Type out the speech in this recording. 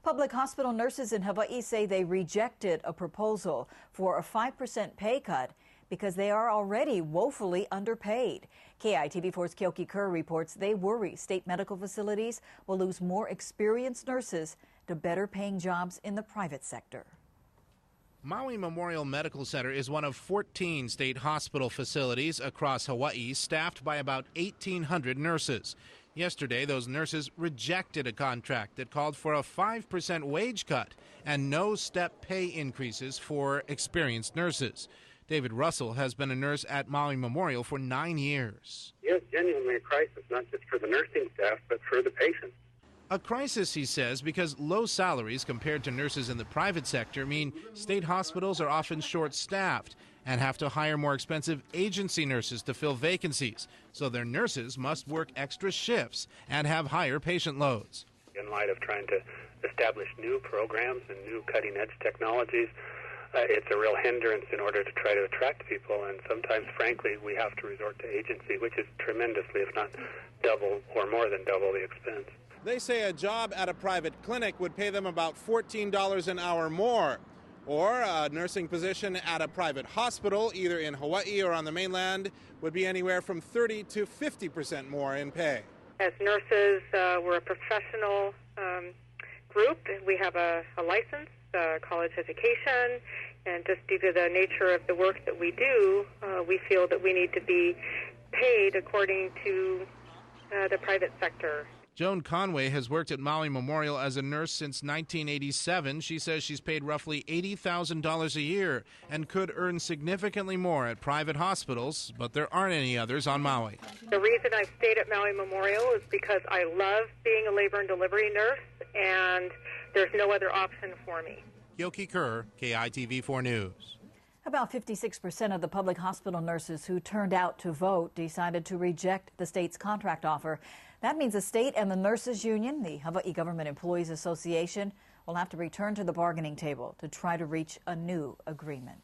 Public hospital nurses in Hawaii say they rejected a proposal for a 5% pay cut because they are already woefully underpaid. KITV4's Keoki Kerr reports they worry state medical facilities will lose more experienced nurses to better paying jobs in the private sector. Maui Memorial Medical Center is one of 14 state hospital facilities across Hawaii, staffed by about 1,800 nurses. Yesterday, those nurses rejected a contract that called for a 5% wage cut and no step pay increases for experienced nurses. David Russell has been a nurse at Maui Memorial for 9 years. Yes, genuinely a crisis, not just for the nursing staff, but for the patients. A crisis, he says, because low salaries compared to nurses in the private sector mean state hospitals are often short-staffed and have to hire more expensive agency nurses to fill vacancies. So their nurses must work extra shifts and have higher patient loads. In light of trying to establish new programs and new cutting-edge technologies, it's a real hindrance in order to try to attract people, and sometimes, frankly, we have to resort to agency, which is tremendously, if not double or more than double the expense. They say a job at a private clinic would pay them about $14 an hour more, or a nursing position at a private hospital, either in Hawaii or on the mainland, would be anywhere from 30 to 50% more in pay. As nurses, we're a professional group. We have a license, college education, and just due to the nature of the work that we do, we feel that we need to be paid according to the private sector. Joan Conway has worked at Maui Memorial as a nurse since 1987. She says she's paid roughly $80,000 a year and could earn significantly more at private hospitals, but there aren't any others on Maui. The reason I stayed at Maui Memorial is because I love being a labor and delivery nurse, and there's no other option for me. Keoki Kerr, KITV4 News. About 56% of the public hospital nurses who turned out to vote decided to reject the state's contract offer. That means the state and the nurses union, the Hawaii Government Employees Association, will have to return to the bargaining table to try to reach a new agreement.